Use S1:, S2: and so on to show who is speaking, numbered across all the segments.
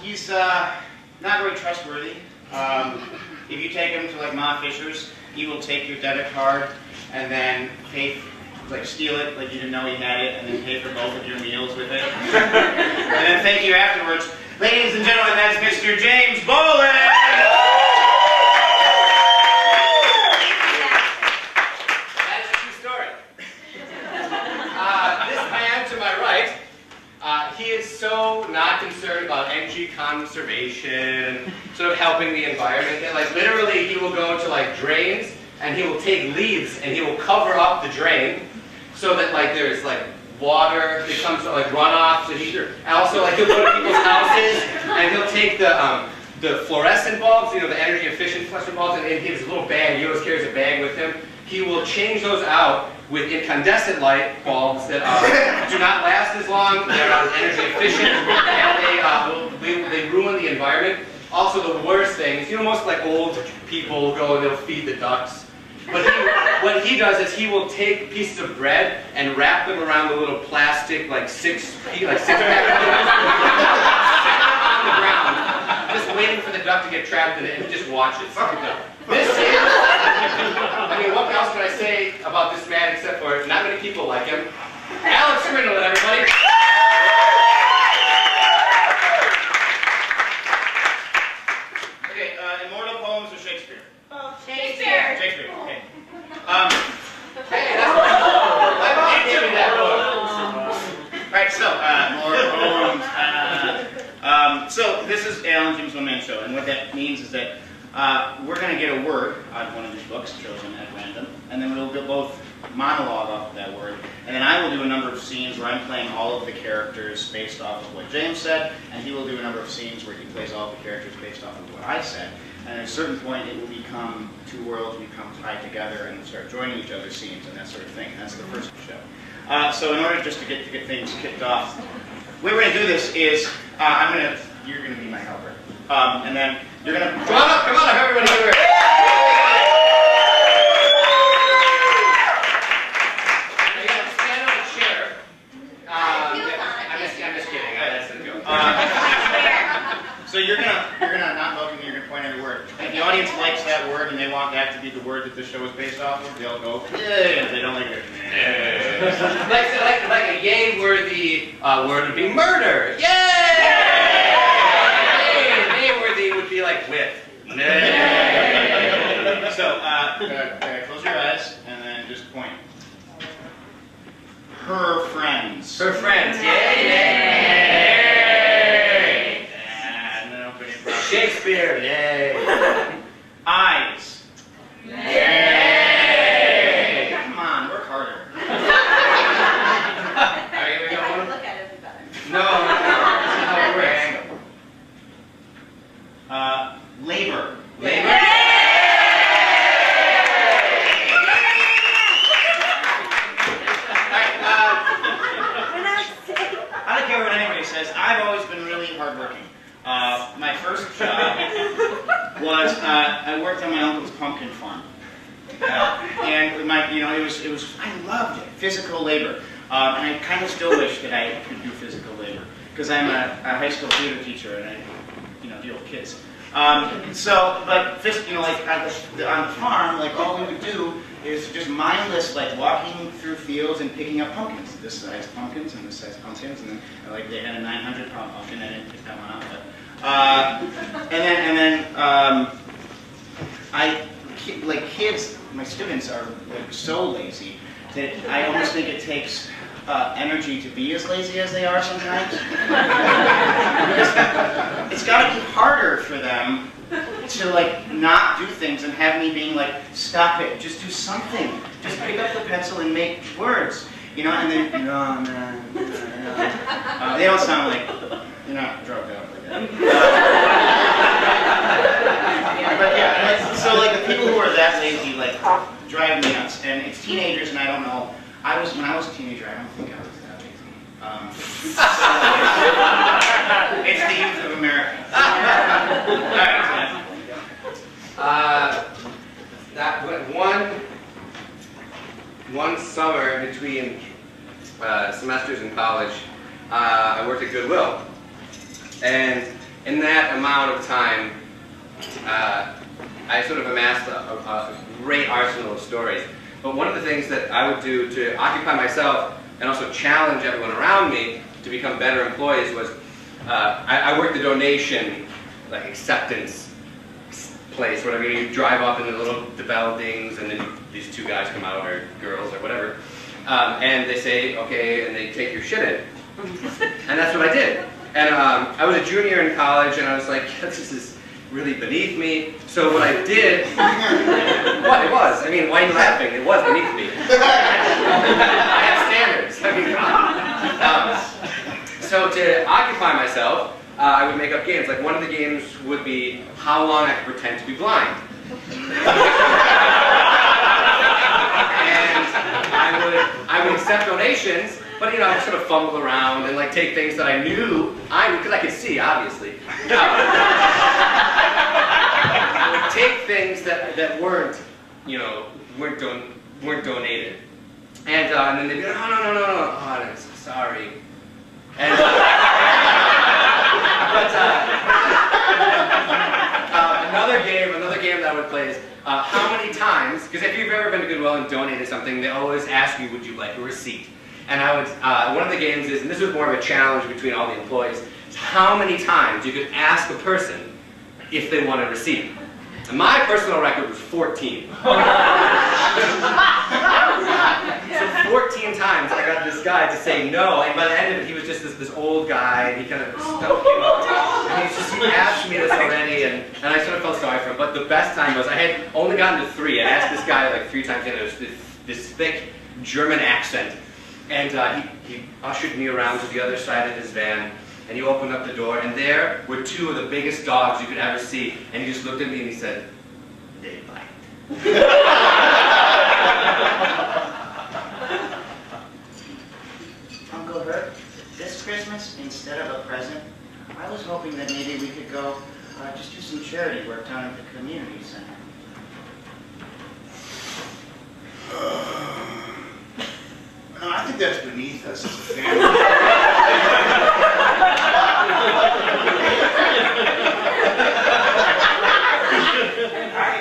S1: he's not very trustworthy. If you take him to like Ma Fisher's, he will take your debit card and then pay, like steal it like you didn't know he had it, and then pay for both of your meals with it. And then thank you afterwards. Ladies and gentlemen, that's Mr. James Boland!
S2: That is a true story. This man to my right, he is so not concerned about energy conservation, sort of helping the environment, that like literally he will go to like drains and he will take leaves and he will cover up the drain so that like there's like water that comes to like runoff. So and also like he'll go to people's houses and he'll take the fluorescent bulbs, you know, the energy efficient fluorescent bulbs, and in his little bag, he always carries a bag with him. He will change those out with incandescent light bulbs that do not last as long. They're not energy efficient, and they ruin the environment. Also, the worst thing is, you know, most like old people go and they'll feed the ducks. But what he does is he will take pieces of bread and wrap them around the little plastic like six pack on the ground, just waiting for the duck to get trapped in it, and just watch it. This is, I mean, what else can I say about this man except for not many people like him? Alex Grindeland, everybody.
S1: Okay, immortal poems of Shakespeare.
S3: Shakespeare.
S1: Shakespeare. Okay.
S2: Hey, that's what my mom gave me that book.
S1: Right. So more poems. So this is Alan Jim's one-man show, and what that means is that we're going to get a word out of one of these books chosen at random, and then we'll both monologue off of that word, and then I will do a number of scenes where I'm playing all of the characters based off of what James said, and he will do a number of scenes where he plays all of the characters based off of what I said. And at a certain point, it will become two worlds become tied together and start joining each other's scenes and that sort of thing. And that's the first show. So in order just to get things kicked off, the way we're going to do this is you're going to be my helper, and then you're going to come on up, everybody here. You're going to stand on a chair. I'm just kidding. That's the joke. So you're gonna not look and you're gonna point at a word. If the audience likes that word and they want that to be the word that the show is based off of, they'll go, yeah. If they don't like it, yeah.
S2: like a yay-worthy word would be murder. Yay! Nay-worthy would be like with.
S1: Nay. So close your eyes and then just point. Her friends.
S2: Her friends. Yay! Shakespeare, yay!
S1: Eyes.
S2: Yay!
S1: Come on, work harder.
S2: Are you
S3: If I
S2: going?
S3: could look at it, it'd be better.
S2: No, that's not how it works.
S1: Labor.
S2: Labor.
S1: I don't care what anybody says. I've always been really hardworking. My first job was I worked on my uncle's pumpkin farm, and it was I loved it, physical labor, and I kind of still wish that I could do physical labor because I'm a high school theater teacher and I deal with kids. But on the farm, like all we would do is just mindless, like walking through fields and picking up pumpkins, this size pumpkins and this size pumpkins, and then like they had a 900-pound pumpkin. I didn't pick that one up, but kids, my students are like so lazy that I almost think it takes energy to be as lazy as they are sometimes. It's got to be harder for them to like not do things and have me being like, stop it, just do something, just pick up the pencil and make words, and then they don't sound like you're not drugged out like that. But yeah, so like the people who are that lazy like drive me nuts, and it's teenagers, and I don't know. When I was a teenager, I don't think I was that lazy. It's the youth of America.
S2: That one summer between semesters in college, I worked at Goodwill, and in that amount of time, I sort of amassed a great arsenal of stories. But one of the things that I would do to occupy myself and also challenge everyone around me to become better employees was I worked the donation, like acceptance place, whatever. You drive up in the little buildings, and then these two guys come out, or girls, or whatever, and they say, okay, and they take your shit in. And that's what I did. And I was a junior in college, and I was like, this is really beneath me. So what I did, what it was, I mean, why are you laughing? It was beneath me. I have standards. I mean, come on. So to occupy myself, I would make up games. Like one of the games would be how long I could pretend to be blind. And I would accept donations, but you know, I'd sort of fumble around and like take things that I knew because I could see, obviously. I would take things that weren't, you know, weren't donated, and then they'd be like, no, oh, I'm so sorry. And another game that I would play is how many times, because if you've ever been to Goodwill and donated something, they always ask you, would you like a receipt? And I would, one of the games is, and this was more of a challenge between all the employees, is how many times you could ask a person if they want a receipt. And my personal record was 14. So 14 times I got this guy to say no, and by the end of it, he was just this old guy, and he kind of stuck, you know, and he asked me this already, and I sort of felt sorry for him. But the best time was I had only gotten to 3. I asked this guy like 3 times, and it was this thick German accent, and he ushered me around to the other side of his van, and he opened up the door, and there were 2 of the biggest dogs you could ever see, and he just looked at me and he said, "They bite."
S1: Uncle Herb, this Christmas, instead of a present, I was hoping that maybe we could go just do some charity work down at the community center.
S4: No, I think that's beneath us as a family.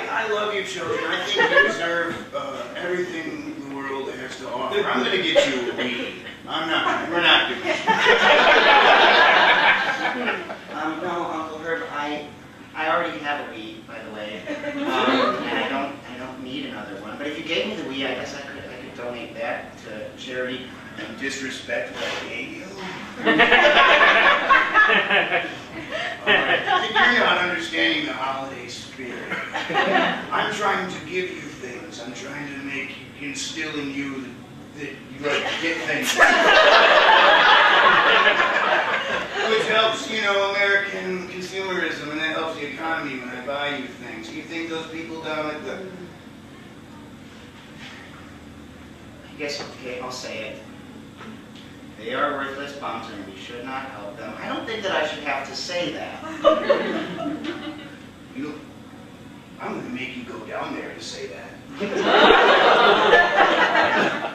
S4: I love you children. I think you deserve everything the world has to offer. I'm going to get you a weed. We're not doing it.
S1: No, Uncle Herb, I already have a Wii, by the way, and I don't need another one. But if you gave me the Wii, I guess I could donate that to charity.
S4: You disrespect what I gave you? I think you're not understanding the holiday spirit. I'm trying to give you things. I'm trying to instill in you that you like to get things. Which helps, you know, American consumerism, and that helps the economy when I buy you things. You think those people down at the...
S1: I guess, okay, I'll say it. They are worthless bums and we should not help them. I don't think that I should have to say that.
S4: You know, I'm going to make you go down there to say that.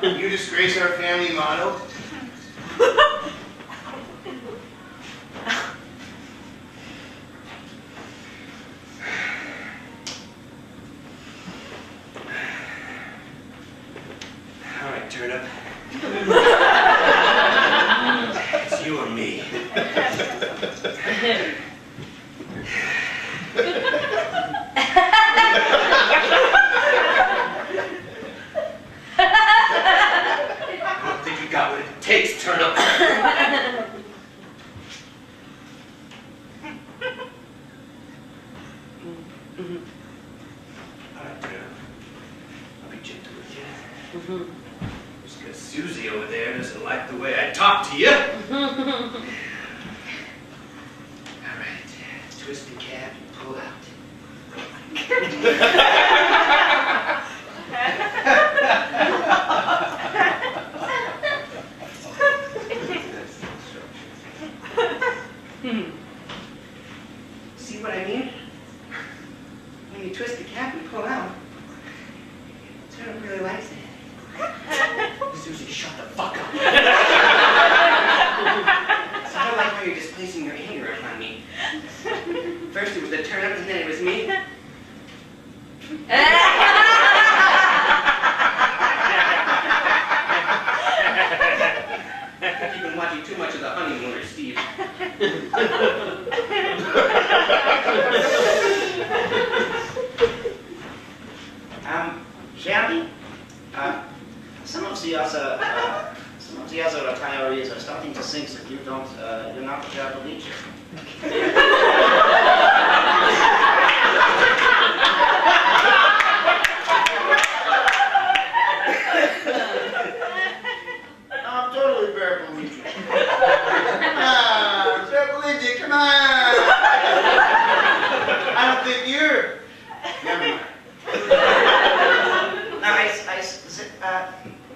S4: You disgrace our family motto.
S2: All right, Turnip. It's you or me. I don't think you got what it takes, Turnip. All right, Turnip. I'll be gentle with you. Just because Susie over there doesn't like the way I talk to you. All right, twist the cap and pull out. See what I mean? When you twist the cap and pull out, Turnip really likes it. Susie, shut the fuck up. So I don't like how you're displacing your anger upon me. First it was the turnip, and then it was me. You've been watching too much of the Honeymooners, Steve.
S1: Jeremy, some of the other retirees are starting to think that you're not the terrible teacher. I'm totally paraplegic. Paraplegic, come on! I don't think you're. Never mind. Now,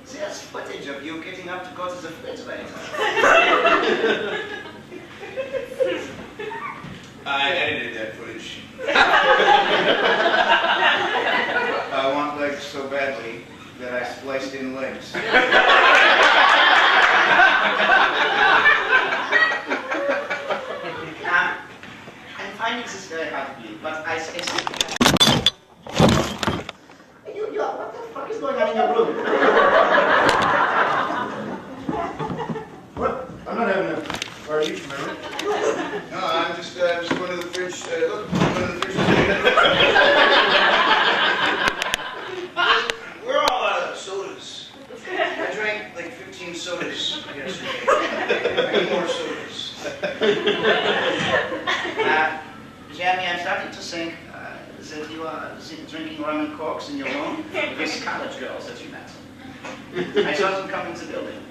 S1: there's footage of you getting up to go to the refrigerator.
S4: I edited that footage. I want legs so badly that I spliced in legs.
S1: I'm finding this very hard to believe, but what the fuck is going on in your room?
S4: What? I'm not having a party from my room. No, I'm just going to the fridge. Look, I'm going to the fridge. We're all out of sodas. I drank like 15 sodas yesterday. I need more sodas.
S1: Jeremy, I'm starting to think that you are drinking rum and cokes in your room with these college girls that you met. I saw them come into the building.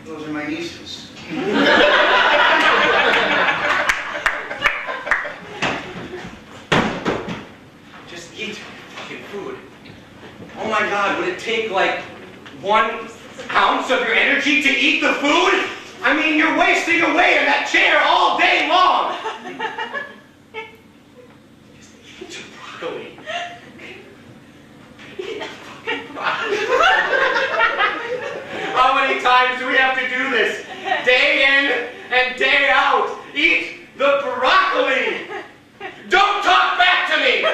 S4: Those are my nieces.
S2: Just eat fucking food. Oh my God, would it take like 1 ounce of your energy to eat the food? I mean, you're wasting away in that chair all day long. Just eat your broccoli. How many times do we have to do this? Day in and day out. Eat the broccoli. Don't talk back to me.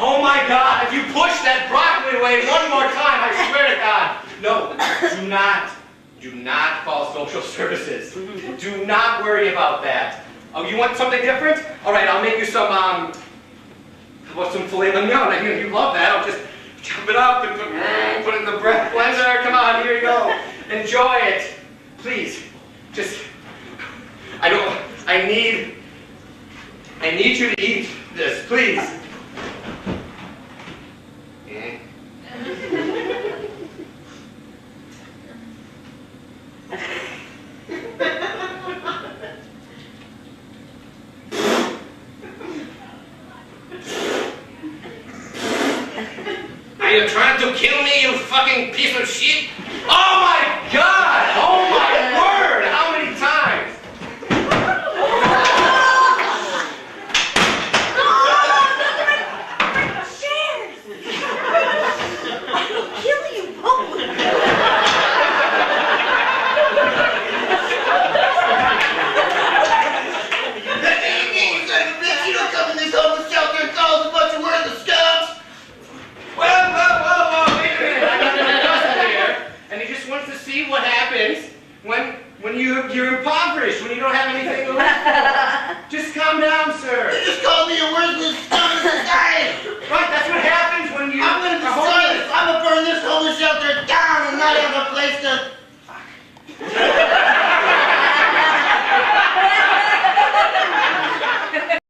S2: Oh my God, if you push that broccoli away one more time, I swear to God. No, do not call social services. Do not worry about that. Oh, you want something different? All right, I'll make you some, how about some filet mignon? You love that. I'll just chop it up and put it in the breath blender. Come on, here you go. Enjoy it. Please, just, I need you to eat this, please. Are you trying to kill me, you fucking piece of shit? Oh my God! Oh